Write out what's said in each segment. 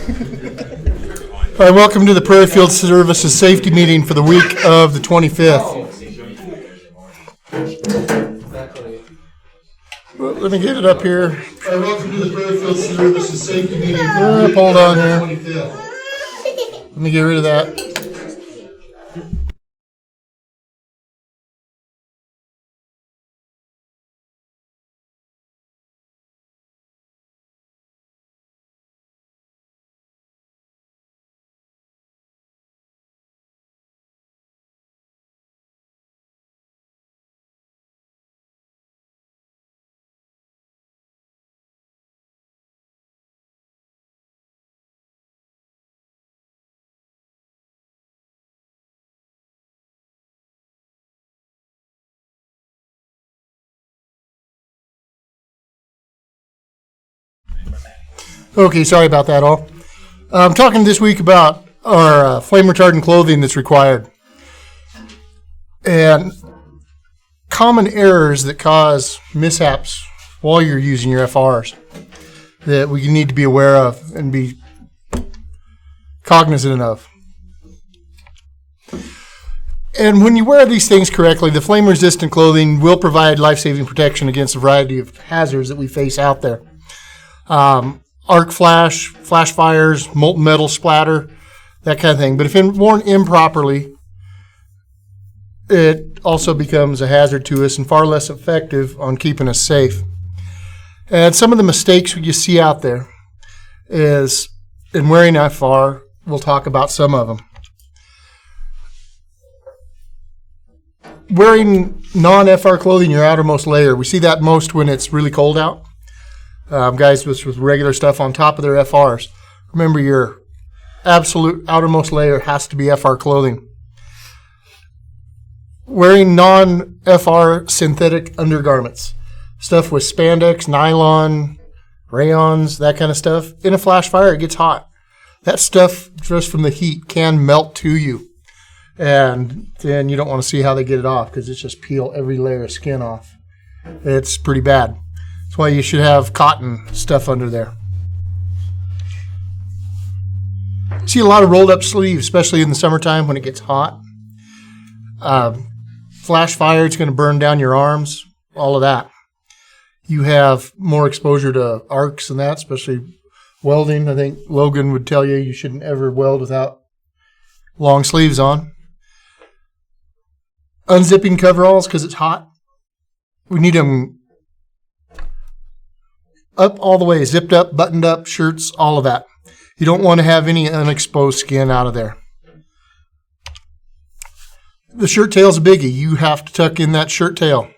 All right, welcome to the Prairie Field Services Safety Meeting for the week of the 25th. Well, let me get it up here. All right, welcome to the Prairie Field Services Safety Meeting for the week hold on here. 25th. Let me get rid of that. Okay, sorry about that all. I'm talking this week about our flame retardant clothing that's required. And common errors that cause mishaps while you're using your FRs that we need to be aware of and be cognizant of. And when you wear these things correctly, the flame-resistant clothing will provide life-saving protection against a variety of hazards that we face out there. Arc flash, flash fires, molten metal splatter, that kind of thing. But if worn improperly, it also becomes a hazard to us and far less effective on keeping us safe. And some of the mistakes you see out there is in wearing FR. We'll talk about some of them. Wearing non-FR clothing, your outermost layer. We see that most when it's really cold out. Guys with regular stuff on top of their FRs. Remember, your absolute outermost layer has to be FR clothing. Wearing non-FR synthetic undergarments. Stuff with spandex, nylon, rayons, that kind of stuff. In a flash fire, it gets hot. That stuff, just from the heat, can melt to you. And then you don't want to see how they get it off because it's just peel every layer of skin off. It's pretty bad. That's why you should have cotton stuff under there. See a lot of rolled up sleeves, especially in the summertime when it gets hot. Flash fire, it's going to burn down your arms, all of that. You have more exposure to arcs and that, especially welding. I think Logan would tell you shouldn't ever weld without long sleeves on. Unzipping coveralls because it's hot. We need them up all the way, zipped up, buttoned up, shirts, all of that. You don't want to have any unexposed skin out of there. The shirt tail's a biggie. You have to tuck in that shirt tail.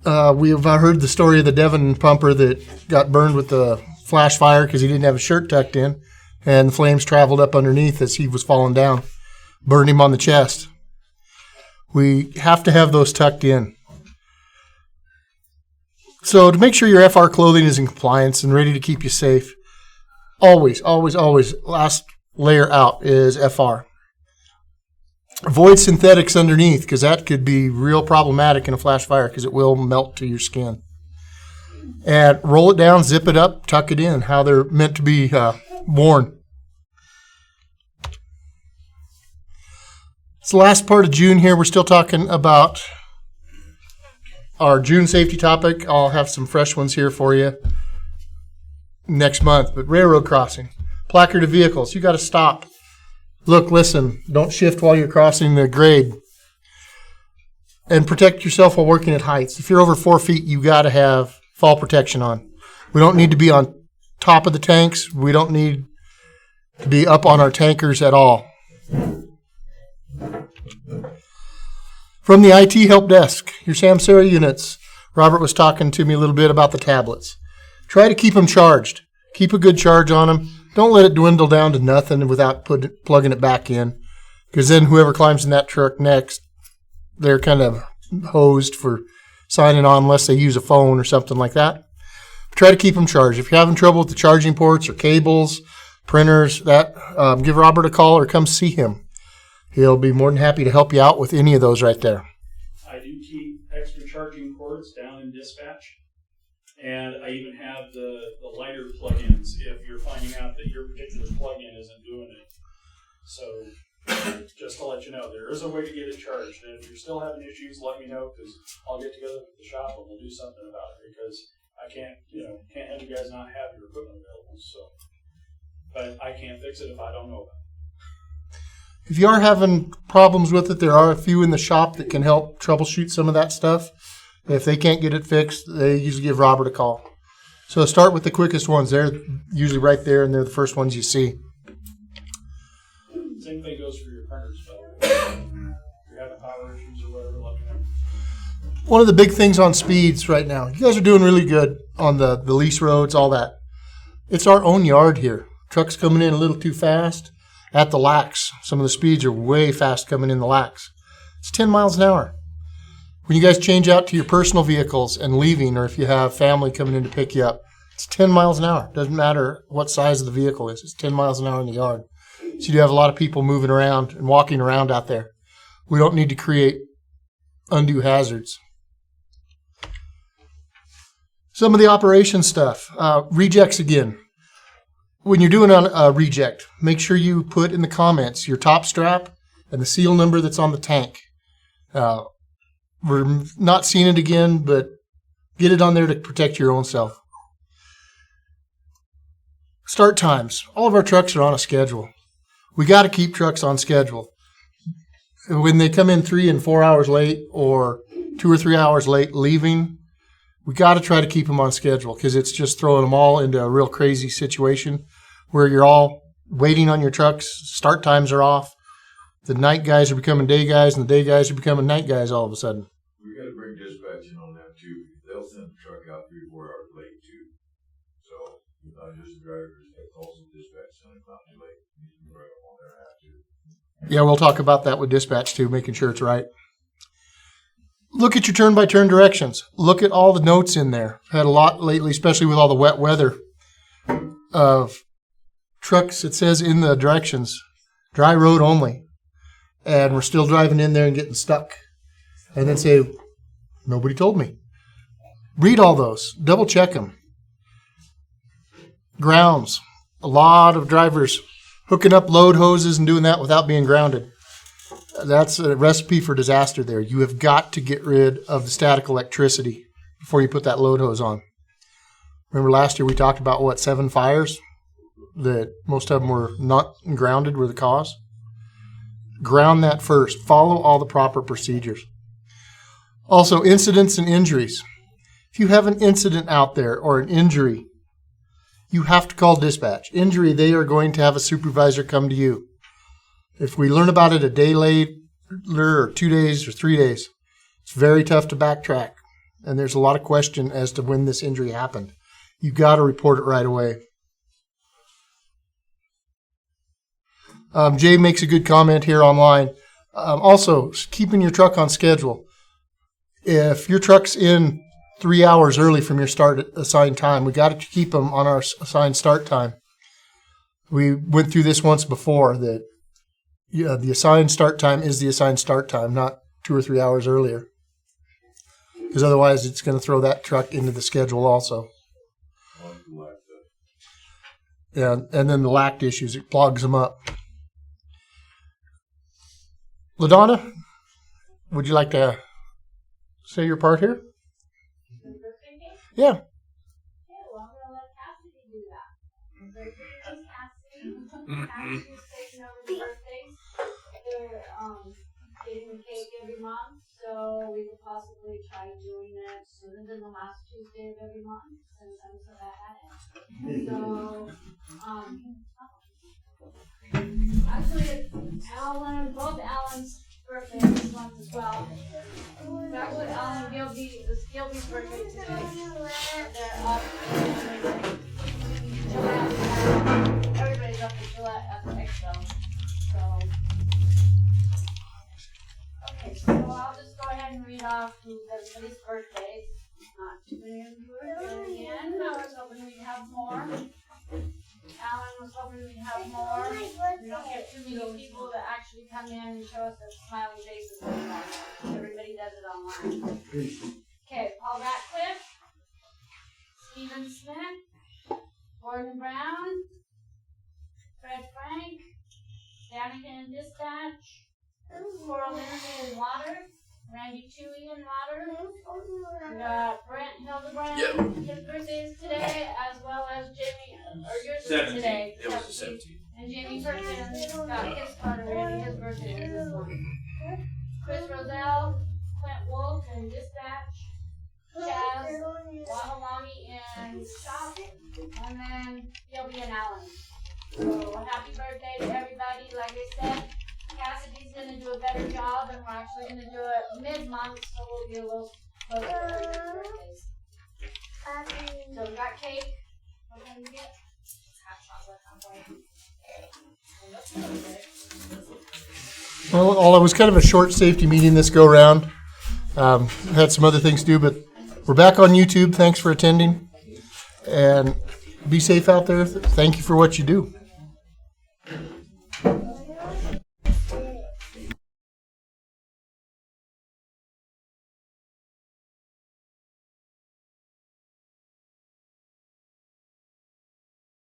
We've heard the story of the Devon pumper that got burned with the flash fire because he didn't have a shirt tucked in, and the flames traveled up underneath as he was falling down, burned him on the chest. We have to have those tucked in. So to make sure your FR clothing is in compliance and ready to keep you safe, always, last layer out is FR. Avoid synthetics underneath because that could be real problematic in a flash fire because it will melt to your skin. And roll it down, zip it up, tuck it in, how they're meant to be worn. It's the last part of June here. We're still talking about our June safety topic. I'll have some fresh ones here for you next month. But railroad crossing, placarded vehicles, you got to stop. Look, listen, don't shift while you're crossing the grade. And protect yourself while working at heights. If you're over 4 feet, you got to have fall protection on. We don't need to be on top of the tanks. We don't need to be up on our tankers at all. From the IT help desk, your Samsara units. Robert was talking to me a little bit about the tablets. Try to keep them charged. Keep a good charge on them. Don't let it dwindle down to nothing without plugging it back in. Because then whoever climbs in that truck next, they're kind of hosed for signing on unless they use a phone or something like that. Try to keep them charged. If you're having trouble with the charging ports or cables, printers, give Robert a call or come see him. He'll be more than happy to help you out with any of those right there. I do keep extra charging cords down in dispatch, And I even have the lighter plugins if you're finding out that your particular plugin isn't doing it. So just to let you know, there is a way to get it charged. And if you're still having issues, let me know, because I'll get together with the shop and we'll do something about it, because I can't have you guys not have your equipment available. So, but I can't fix it if I don't know about it. If you are having problems with it, there are a few in the shop that can help troubleshoot some of that stuff. If they can't get it fixed, they usually give Robert a call. So start with the quickest ones. They're usually right there, and they're the first ones you see. Same thing goes for your printers, but if you're having power issues or whatever, let me know. One of the big things on speeds right now, you guys are doing really good on the lease roads, all that. It's our own yard here. Trucks coming in a little too fast. At the lacks, some of the speeds are way fast coming in the lacks. It's 10 miles an hour. When you guys change out to your personal vehicles and leaving, or if you have family coming in to pick you up, it's 10 miles an hour. Doesn't matter what size of the vehicle is. It's 10 miles an hour in the yard. So you do have a lot of people moving around and walking around out there. We don't need to create undue hazards. Some of the operation stuff. Rejects again. When you're doing a reject, make sure you put in the comments your top strap and the seal number that's on the tank. We're not seeing it again, but get it on there to protect your own self. Start times. All of our trucks are on a schedule. We got to keep trucks on schedule. When they come in 3 and 4 hours late or 2 or 3 hours late leaving, we got to try to keep them on schedule, because it's just throwing them all into a real crazy situation where you're all waiting on your trucks. Start times are off. The night guys are becoming day guys, and the day guys are becoming night guys all of a sudden. We got to bring dispatch in on that too. They'll send the truck out 3 or 4 hours late too. So not just the drivers, but also dispatch send it not too late. You can bring them on there after. Yeah, we'll talk about that with dispatch too, making sure it's right. Look at your turn-by-turn directions. Look at all the notes in there. I've had a lot lately, especially with all the wet weather, of trucks. It says in the directions, dry road only. And we're still driving in there and getting stuck. And then say, nobody told me. Read all those. Double check them. Grounds. A lot of drivers hooking up load hoses and doing that without being grounded. That's a recipe for disaster there. You have got to get rid of the static electricity before you put that load hose on. Remember last year we talked about, 7 fires? That most of them were not grounded were the cause. Ground that first. Follow all the proper procedures. Also, incidents and injuries. If you have an incident out there or an injury, you have to call dispatch. Injury, they are going to have a supervisor come to you. If we learn about it a day later or 2 days or 3 days, it's very tough to backtrack. And there's a lot of question as to when this injury happened. You got to report it right away. Jay makes a good comment here online. Also, keeping your truck on schedule. If your truck's in 3 hours early from your start assigned time, we got to keep them on our assigned start time. We went through this once before, that the assigned start time is the assigned start time, not 2 or 3 hours earlier. Because otherwise it's going to throw that truck into the schedule also. Yeah, and then the lacked issues, it clogs them up. LaDonna, would you like to say your part here? Yeah. Yeah, well, I'm going to let Cassidy do that. So here's Cassidy. Cassidy's taking over the birthdays. They're getting the cake every month, so we could possibly try doing it sooner than the last Tuesday of every month, since I'm so bad at it. So, actually, it's both Alan's birthday this month as well. It's actually Alan Gilby's birthday today. They're up at Gillette. Everybody's up at Gillette at the expo. So, okay, so I'll just go ahead and read off who's everybody's birthdays. Not too many of you are here again. I was hoping we'd have more. Alan was hoping we'd have more. We don't get too many people that actually come in and show us their smiling faces anymore. Everybody does it online. Okay, Paul Ratcliffe. Brandon Smith, Gordon Brown, Fred Frank, Danican Dispatch, Coral Energy and Water, Randy Chewy and Water. We got Brent Hildebrand. His birthday is today, as well as Jamie, or yours is today. It was the 17th. And Jamie Perkins got his card already. His birthday is this morning. Chris Roselle, Clint Wolf, and Dispatch. Chaz, Wahawangi, and Shop. And then Gilby and Allen. So happy birthday to everybody. Like I said, Cassidy's going to do a better job, and we're actually going to do it mid-month, so we'll be a little closer to everybody's birthdays. So we got cake. What can we get? Hot chocolate. Well, all it was kind of a short safety meeting this go round. Had some other things to do, but we're back on YouTube. Thanks for attending, and be safe out there. Thank you for what you do.